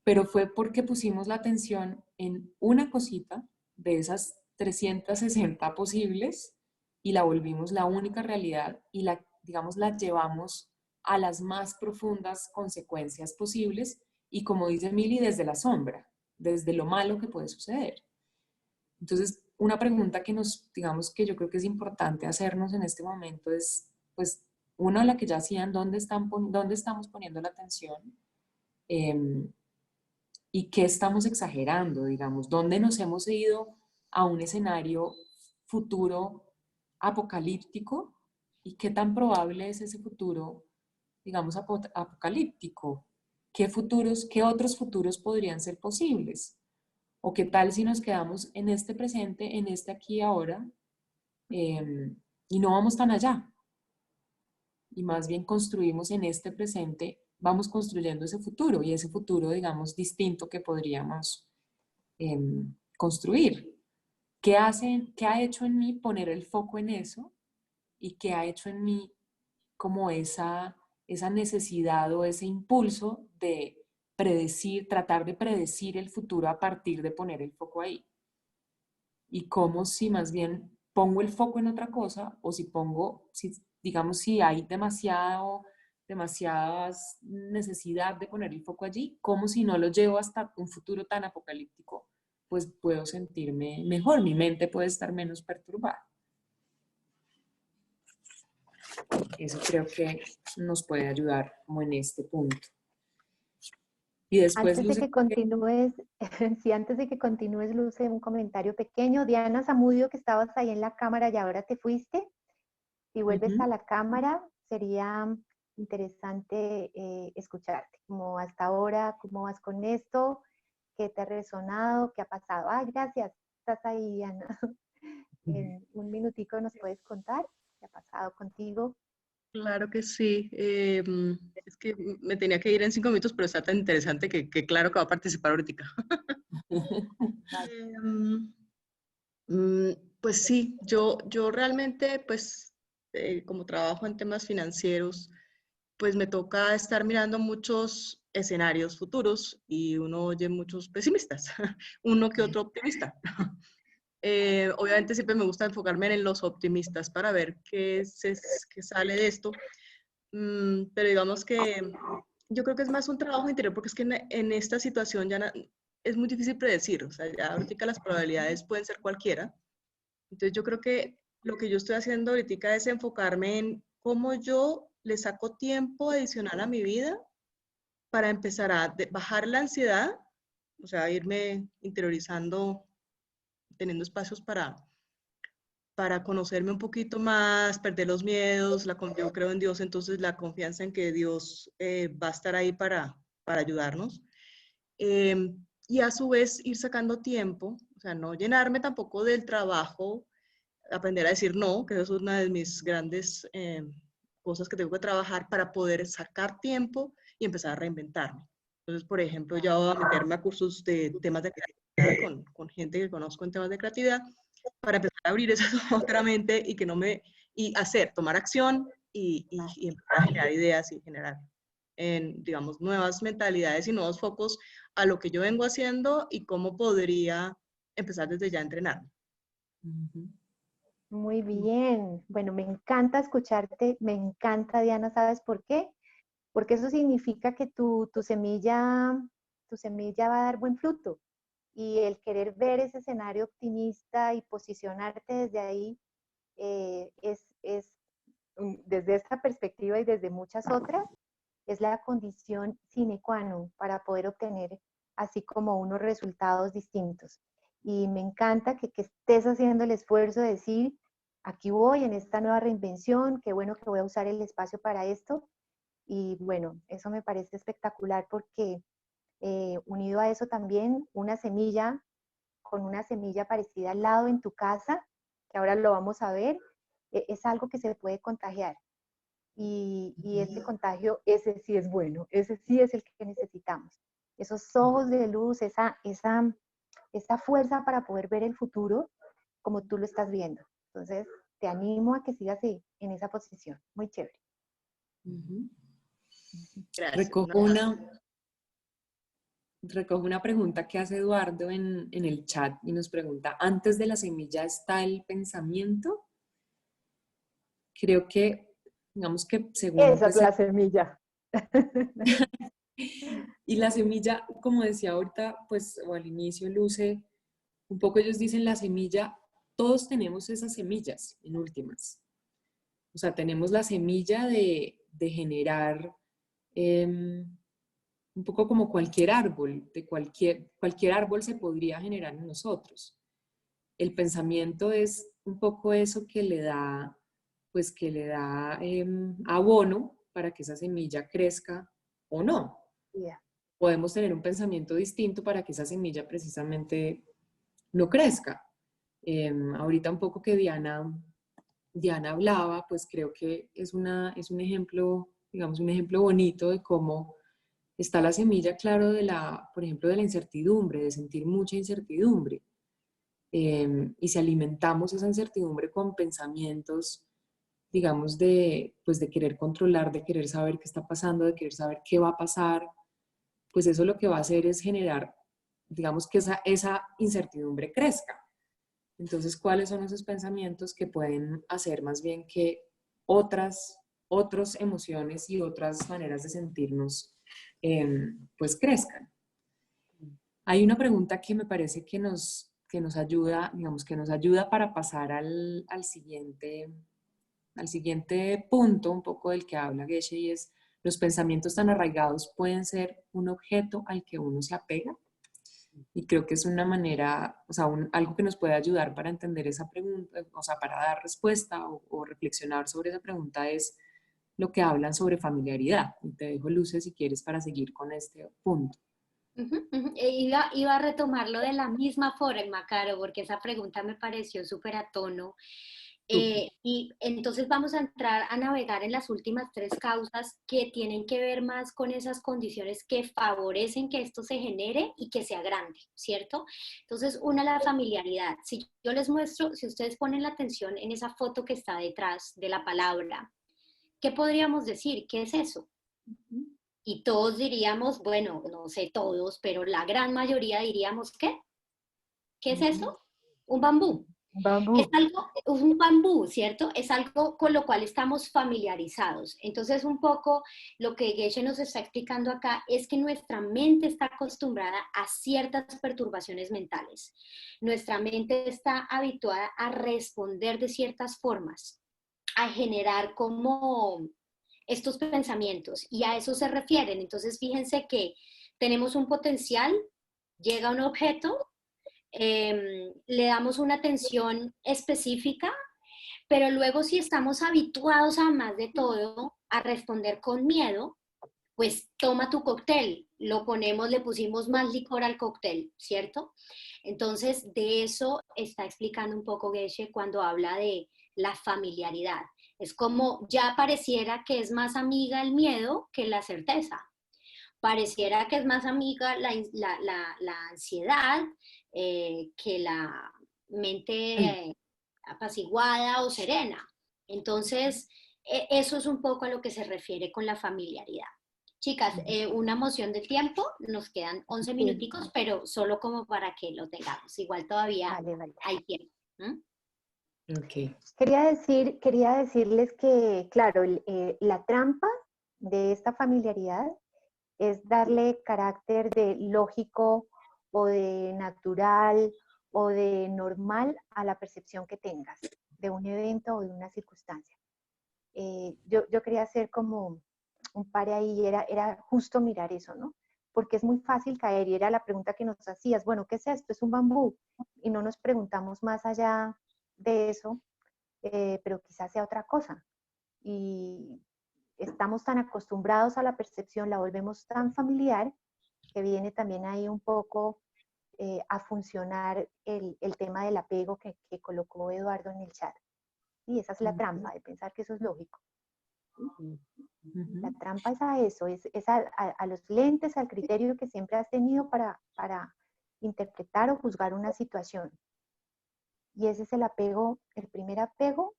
Pero fue porque pusimos la atención en una cosita de esas 360 posibles y la volvimos la única realidad y digamos, la llevamos a las más profundas consecuencias posibles y como dice Mili, desde la sombra, desde lo malo que puede suceder. Entonces, una pregunta que digamos que yo creo que es importante hacernos en este momento es, pues, una, la que ya hacían, ¿dónde estamos poniendo la atención? ¿Y qué estamos exagerando, digamos? ¿Dónde nos hemos ido a un escenario futuro apocalíptico? ¿Y qué tan probable es ese futuro, digamos, apocalíptico? ¿Qué otros futuros podrían ser posibles? ¿O qué tal si nos quedamos en este presente, en este aquí y ahora, y no vamos tan allá? Y más bien construimos en este presente, vamos construyendo ese futuro y ese futuro, digamos, distinto que podríamos construir. ¿Qué ha hecho en mí poner el foco en eso? ¿Y qué ha hecho en mí como esa necesidad o ese impulso de tratar de predecir el futuro a partir de poner el foco ahí. Y como si más bien pongo el foco en otra cosa, o digamos, si hay demasiadas necesidad de poner el foco allí, como si no lo llevo hasta un futuro tan apocalíptico, pues puedo sentirme mejor, mi mente puede estar menos perturbada. Eso creo que nos puede ayudar como en este punto. Y después, Antes de que continúes, sí, antes de que continúes, Luce, un comentario pequeño. Diana Zamudio, que estabas ahí en la cámara y ahora te fuiste. Si vuelves a la cámara, sería interesante escucharte. Como hasta ahora, ¿cómo vas con esto? ¿Qué te ha resonado? ¿Qué ha pasado? Ay, gracias. Estás ahí, Diana. En un minutico nos puedes contar qué ha pasado contigo. Claro que sí. Es que me tenía que ir en 5 minutos, pero está tan interesante que claro que va a participar ahorita. Pues sí, yo realmente, pues, como trabajo en temas financieros, pues me toca estar mirando muchos escenarios futuros y uno oye muchos pesimistas, uno que otro optimista. Obviamente siempre me gusta enfocarme en los optimistas para ver qué sale de esto. Pero digamos que yo creo que es más un trabajo interior, porque es que en esta situación ya es muy difícil predecir. O sea, ya ahorita las probabilidades pueden ser cualquiera. Entonces yo creo que lo que yo estoy haciendo ahorita es enfocarme en cómo yo le saco tiempo adicional a mi vida para empezar a bajar la ansiedad, o sea, irme interiorizando, teniendo espacios para conocerme un poquito más, perder los miedos, yo creo en Dios, entonces la confianza en que Dios va a estar ahí para ayudarnos. Y a su vez ir sacando tiempo, o sea, no llenarme tampoco del trabajo, aprender a decir no, que eso es una de mis grandes cosas que tengo que trabajar para poder sacar tiempo y empezar a reinventarme. Entonces, por ejemplo, ya voy a meterme a cursos de temas de creatividad con gente que conozco en temas de creatividad, para empezar a abrir esa otra mente y que no me, y tomar acción y empezar a generar ideas y generar, digamos, nuevas mentalidades y nuevos focos a lo que yo vengo haciendo y cómo podría empezar desde ya a entrenarme. Muy bien. Bueno, me encanta escucharte, me encanta, Diana, ¿sabes por qué? Porque eso significa que tu semilla va a dar buen fruto. Y el querer ver ese escenario optimista y posicionarte desde ahí desde esta perspectiva y desde muchas otras, es la condición sine qua non para poder obtener así como unos resultados distintos. Y me encanta que estés haciendo el esfuerzo de decir, aquí voy en esta nueva reinvención, qué bueno que voy a usar el espacio para esto. Y bueno, eso me parece espectacular porque unido a eso también con una semilla parecida al lado en tu casa, que ahora lo vamos a ver, es algo que se puede contagiar. Y ese contagio, ese sí es bueno, ese sí es el que necesitamos. Esos ojos de luz, esa fuerza para poder ver el futuro como tú lo estás viendo. Entonces, te animo a que sigas en esa posición. Muy chévere. Gracias. Recojo una pregunta que hace Eduardo en el chat y nos pregunta, ¿antes de la semilla está el pensamiento? Creo que, digamos que según... Esa es la semilla. Y la semilla, como decía ahorita, pues, o al inicio, Luce, un poco ellos dicen la semilla, todos tenemos esas semillas en últimas. O sea, tenemos la semilla de generar un poco como cualquier árbol, cualquier árbol se podría generar en nosotros. El pensamiento es un poco eso que le da, pues que le da abono para que esa semilla crezca o no. Yeah. Podemos tener un pensamiento distinto para que esa semilla precisamente no crezca. Ahorita un poco que Diana hablaba, pues creo que es un ejemplo, digamos, un ejemplo bonito de cómo está la semilla, claro, por ejemplo, de la incertidumbre, de sentir mucha incertidumbre. Y si alimentamos esa incertidumbre con pensamientos, digamos, pues de querer controlar, de querer saber qué está pasando, de querer saber qué va a pasar, pues eso lo que va a hacer es generar, digamos, que esa incertidumbre crezca. Entonces, ¿cuáles son esos pensamientos que pueden hacer más bien que otras emociones y otras maneras de sentirnos pues crezcan? Hay una pregunta que me parece que nos ayuda, digamos, que nos ayuda para pasar al siguiente punto, un poco del que habla Geshe, y es: ¿los pensamientos tan arraigados pueden ser un objeto al que uno se apega? Y creo que es una manera, o sea, algo que nos puede ayudar para entender esa pregunta, o sea, para dar respuesta o reflexionar sobre esa pregunta, es lo que hablan sobre familiaridad. Y te dejo, Luce, si quieres, para seguir con este punto. Iba a retomarlo de la misma forma, Caro, porque esa pregunta me pareció súper a tono. Y entonces vamos a entrar a navegar en las últimas tres causas que tienen que ver más con esas condiciones que favorecen que esto se genere y que sea grande, ¿cierto? Entonces, una, la familiaridad. Si yo les muestro, si ustedes ponen la atención en esa foto que está detrás de la palabra, ¿qué podríamos decir? ¿Qué es eso? Y todos diríamos, bueno, no sé todos, pero la gran mayoría diríamos, ¿qué? ¿Qué es eso? Un bambú. Es Bambú. algo, un bambú, ¿cierto? Es algo con lo cual estamos familiarizados. Entonces, un poco lo que Geshe nos está explicando acá es que nuestra mente está acostumbrada a ciertas perturbaciones mentales. Nuestra mente está habituada a responder de ciertas formas, a generar como estos pensamientos, y a eso se refieren. Entonces, fíjense que tenemos un potencial, llega un objeto, le damos una atención específica, pero luego si estamos habituados a más de todo, a responder con miedo, pues toma tu cóctel, lo ponemos, le pusimos más licor al cóctel, ¿cierto? Entonces, de eso está explicando un poco Geshe cuando habla de la familiaridad. Es como ya pareciera que es más amiga el miedo que la certeza. Pareciera que es más amiga la ansiedad que la mente apaciguada o serena. Entonces, eso es un poco a lo que se refiere con la familiaridad. Chicas, una moción de tiempo, nos quedan 11 minuticos, pero solo como para que lo tengamos. Igual todavía Vale. hay tiempo. Okay. Quería decirles que, claro, la trampa de esta familiaridad es darle carácter de lógico o de natural o de normal a la percepción que tengas de un evento o de una circunstancia. Yo quería hacer como un par ahí, era justo mirar eso, ¿no? Porque es muy fácil caer, y era la pregunta que nos hacías: bueno, ¿qué es esto? Es un bambú. Y no nos preguntamos más allá de eso, pero quizás sea otra cosa. Y estamos tan acostumbrados a la percepción, la volvemos tan familiar, que viene también ahí un poco a funcionar el tema del apego que colocó Eduardo en el chat. Y esa es la trampa, de pensar que eso es lógico. La trampa es a eso, es a los lentes, al criterio que siempre has tenido para interpretar o juzgar una situación. Y ese es el apego, el primer apego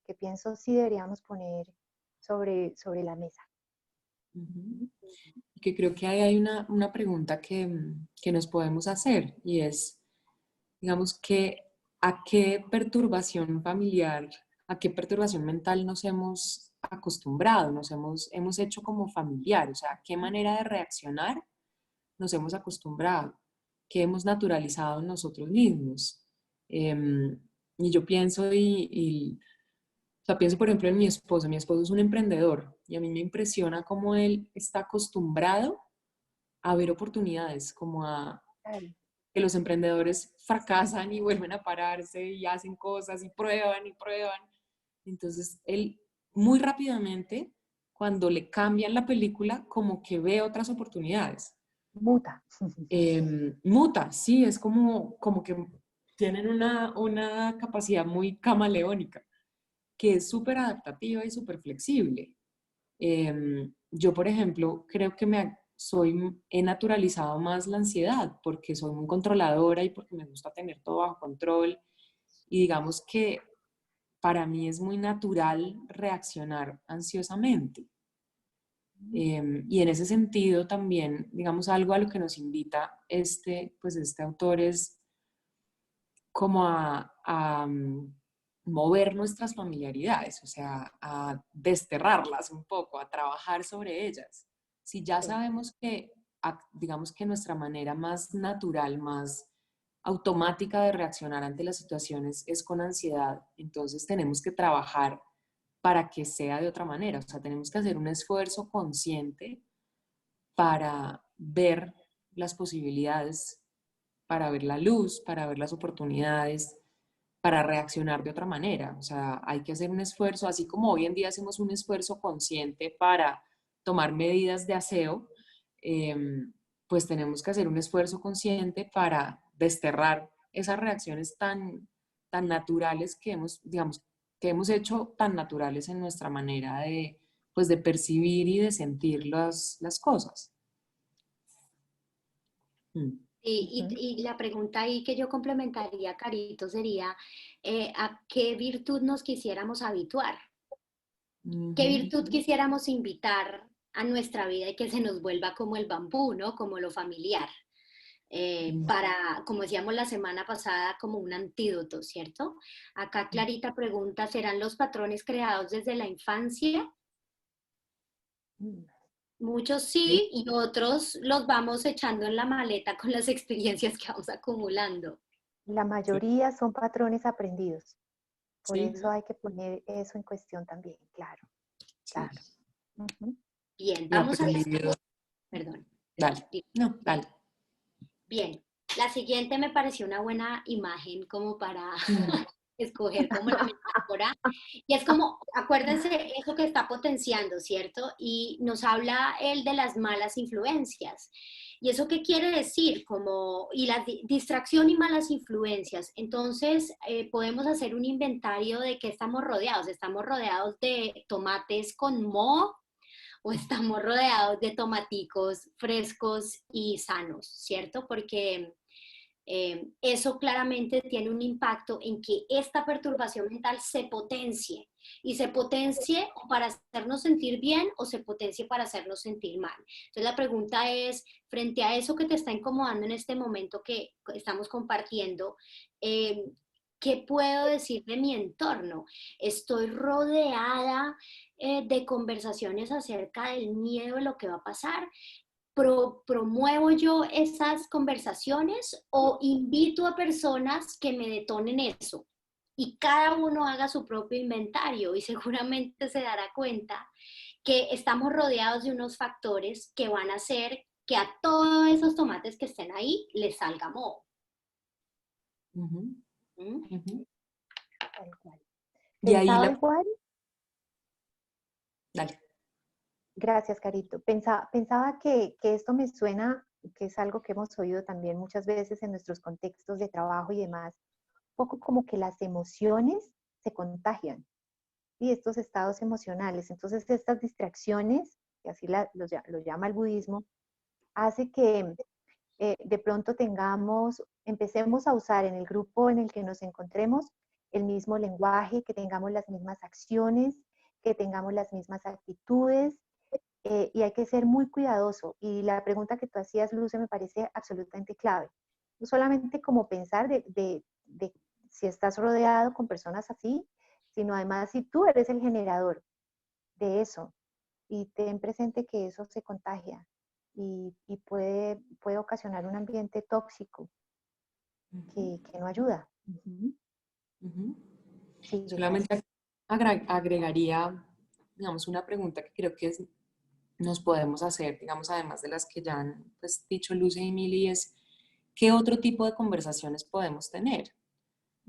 que pienso sí deberíamos poner sobre la mesa. Que creo que ahí hay una pregunta que nos podemos hacer, y es, digamos, que ¿a qué perturbación familiar, a qué perturbación mental nos hemos acostumbrado, hemos hecho como familiar? O sea, ¿qué manera de reaccionar nos hemos acostumbrado? ¿Qué hemos naturalizado en nosotros mismos? Y yo pienso, o sea, pienso, por ejemplo, en mi esposo. Mi esposo es un emprendedor y a mí me impresiona cómo él está acostumbrado a ver oportunidades, como a que los emprendedores fracasan y vuelven a pararse y hacen cosas y prueban y prueban. Entonces, él muy rápidamente, cuando le cambian la película, como que ve otras oportunidades. Muta. Muta, sí, es como que tienen una capacidad muy camaleónica, que es súper adaptativa y súper flexible. Yo, por ejemplo, creo que he naturalizado más la ansiedad porque soy muy controladora y porque me gusta tener todo bajo control. Y digamos que para mí es muy natural reaccionar ansiosamente. Y en ese sentido también, digamos, algo a lo que nos invita pues este autor es como a mover nuestras familiaridades, o sea, a desterrarlas un poco, a trabajar sobre ellas. Si ya sabemos que, digamos que nuestra manera más natural, más automática de reaccionar ante las situaciones es con ansiedad, entonces tenemos que trabajar para que sea de otra manera, o sea, tenemos que hacer un esfuerzo consciente para ver las posibilidades, para ver la luz, para ver las oportunidades, para reaccionar de otra manera. O sea, hay que hacer un esfuerzo, así como hoy en día hacemos un esfuerzo consciente para tomar medidas de aseo, eh, pues tenemos que hacer un esfuerzo consciente para desterrar esas reacciones tan naturales que hemos, digamos, que hemos hecho tan naturales en nuestra manera de, pues, de percibir y de sentir las cosas. Y la pregunta ahí que yo complementaría, Carito, sería, ¿a qué virtud nos quisiéramos habituar? ¿Qué virtud quisiéramos invitar a nuestra vida y que se nos vuelva como el bambú, ¿no? Como lo familiar? Para, como decíamos la semana pasada, como un antídoto, ¿cierto? Acá Clarita pregunta, ¿serán los patrones creados desde la infancia? Muchos sí, y otros los vamos echando en la maleta con las experiencias que vamos acumulando. La mayoría son patrones aprendidos. Por Sí. eso hay que poner eso en cuestión también, claro. Sí. Claro. Bien, vamos a ver. Perdón. Dale. No, dale. Bien, la siguiente me pareció una buena imagen como para escoger como la metáfora. Y es como, acuérdense eso que está potenciando, ¿cierto? Y nos habla él de las malas influencias. ¿Y eso qué quiere decir? Como, y la distracción y malas influencias. Entonces, podemos hacer un inventario de qué estamos rodeados. Estamos rodeados de tomates con moho o estamos rodeados de tomaticos frescos y sanos, ¿cierto? Porque eso claramente tiene un impacto en que esta perturbación mental se potencie y se potencie o para hacernos sentir bien o se potencie para hacernos sentir mal. Entonces la pregunta es, frente a eso que te está incomodando en este momento que estamos compartiendo, ¿qué puedo decir de mi entorno? Estoy rodeada de conversaciones acerca del miedo de lo que va a pasar. ¿Promuevo yo esas conversaciones o invito a personas que me detonen eso? Y cada uno haga su propio inventario y seguramente se dará cuenta que estamos rodeados de unos factores que van a hacer que a todos esos tomates que estén ahí les salga moho. Tal cual. Y ahí igual. Dale. Gracias, Carito. Pensaba que esto me suena, que es algo que hemos oído también muchas veces en nuestros contextos de trabajo y demás, un poco como que las emociones se contagian, y estos estados emocionales. Entonces, estas distracciones, que así lo llama el budismo, hace que de pronto empecemos a usar en el grupo en el que nos encontremos el mismo lenguaje, que tengamos las mismas acciones, que tengamos las mismas actitudes, y hay que ser muy cuidadoso. Y la pregunta que tú hacías, Luce, me parece absolutamente clave. No solamente como pensar de si estás rodeado con personas así, sino además si tú eres el generador de eso, y ten presente que eso se contagia y puede ocasionar un ambiente tóxico que no ayuda. Sí, solamente agregaría, digamos, una pregunta que creo que nos podemos hacer, digamos, además de las que ya han pues, dicho Lucy y Mili, es ¿qué otro tipo de conversaciones podemos tener?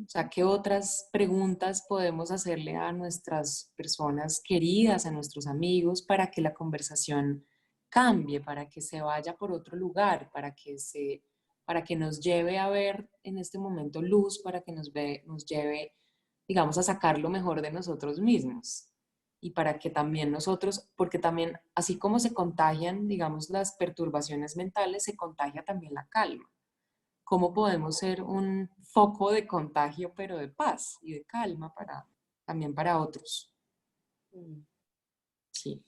O sea, ¿qué otras preguntas podemos hacerle a nuestras personas queridas, a nuestros amigos, para que la conversación cambie, para que se vaya por otro lugar, para que nos lleve a ver en este momento luz, para que nos lleve, digamos, a sacar lo mejor de nosotros mismos? Y para que también nosotros, porque también, así como se contagian, digamos, las perturbaciones mentales, se contagia también la calma. ¿Cómo podemos ser un foco de contagio, pero de paz y de calma también para otros? Sí.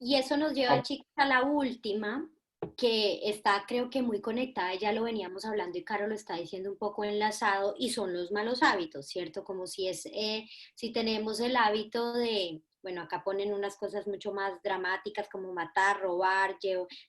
Y eso nos lleva, chicos, a la última, que está creo que muy conectada, ya lo veníamos hablando y Caro lo está diciendo un poco enlazado, y son los malos hábitos, ¿cierto? Como si si tenemos el hábito de, bueno, acá ponen unas cosas mucho más dramáticas como matar, robar,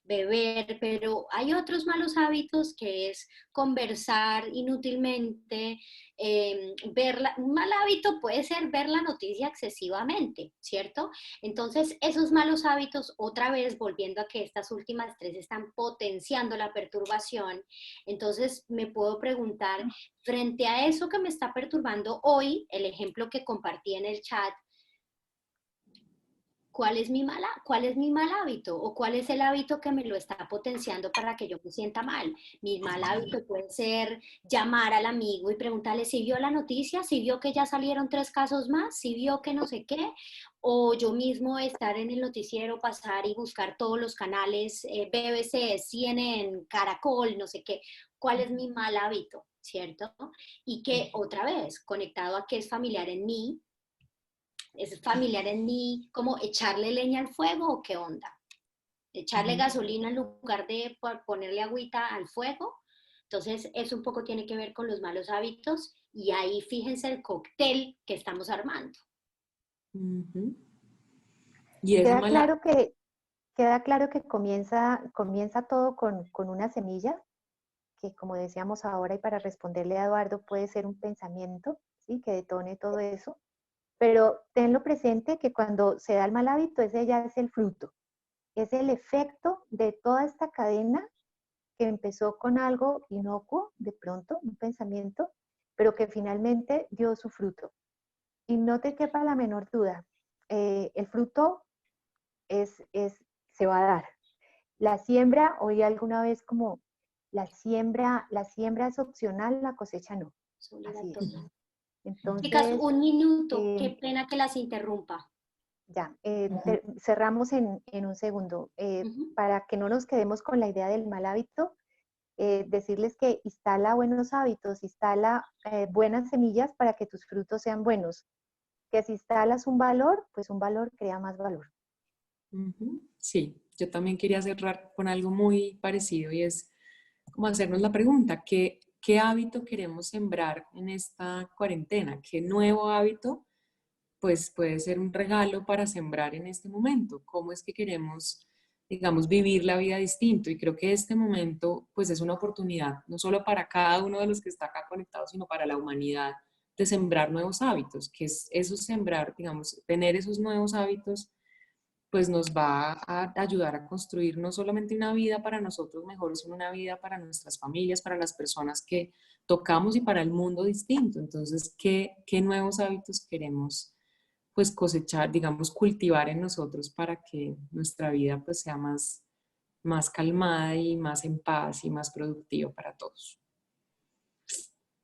beber, pero hay otros malos hábitos que es conversar inútilmente, un mal hábito puede ser ver la noticia excesivamente, ¿cierto? Entonces, esos malos hábitos, otra vez volviendo a que estas últimas tres están potenciando la perturbación, entonces me puedo preguntar, frente a eso que me está perturbando hoy, el ejemplo que compartí en el chat, ¿cuál es mi mal hábito? ¿O cuál es el hábito que me lo está potenciando para que yo me sienta mal? Mi mal hábito puede ser llamar al amigo y preguntarle si vio la noticia, si vio que ya salieron 3 casos más, si vio que no sé qué, o yo mismo estar en el noticiero, pasar y buscar todos los canales, BBC, CNN, Caracol, no sé qué. ¿Cuál es mi mal hábito? ¿Cierto? Y que otra vez, conectado a que es familiar en mí, como echarle leña al fuego o qué onda. Echarle gasolina en lugar de ponerle agüita al fuego. Entonces, eso un poco tiene que ver con los malos hábitos y ahí fíjense el cóctel que estamos armando. Y queda claro que comienza todo con una semilla, que como decíamos ahora y para responderle a Eduardo, puede ser un pensamiento, ¿sí? Que detone todo eso. Pero tenlo presente que cuando se da el mal hábito, ese ya es el fruto, es el efecto de toda esta cadena que empezó con algo inocuo, de pronto, un pensamiento, pero que finalmente dio su fruto. Y no te quepa la menor duda, el fruto se va a dar. La siembra, oí alguna vez como, la siembra es opcional, la cosecha no. Así es. Entonces, chicas, un minuto, qué pena que las interrumpa. Ya, cerramos en un segundo. Para que no nos quedemos con la idea del mal hábito, decirles que instala buenos hábitos, instala buenas semillas para que tus frutos sean buenos. Que si instalas un valor, pues un valor crea más valor. Sí, yo también quería cerrar con algo muy parecido y es como hacernos la pregunta, ¿qué hábito queremos sembrar en esta cuarentena? ¿Qué nuevo hábito pues puede ser un regalo para sembrar en este momento? ¿Cómo es que queremos, digamos, vivir la vida distinto? Y creo que este momento pues es una oportunidad, no solo para cada uno de los que está acá conectados, sino para la humanidad de sembrar nuevos hábitos, que es eso sembrar, digamos, tener esos nuevos hábitos pues nos va a ayudar a construir no solamente una vida para nosotros mejor, sino una vida para nuestras familias, para las personas que tocamos y para el mundo distinto. Entonces, ¿qué nuevos hábitos queremos pues cosechar, digamos, cultivar en nosotros para que nuestra vida pues sea más calmada y más en paz y más productiva para todos?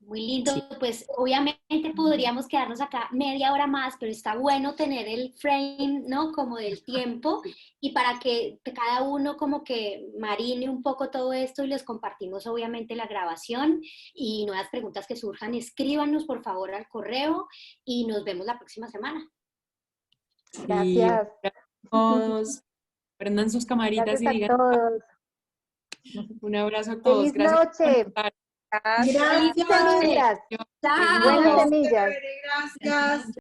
Muy lindo, pues obviamente podríamos quedarnos acá media hora más, pero está bueno tener el frame, ¿no? Como del tiempo y para que cada uno como que marine un poco todo esto y les compartimos obviamente la grabación y nuevas preguntas que surjan, escríbanos por favor al correo y nos vemos la próxima semana. Gracias. A todos. Prendan sus camaritas Gracias y digan. A todos. Un abrazo a todos. Feliz Gracias noche. Gracias. Semillas. Chao. Buenas semillas. Gracias.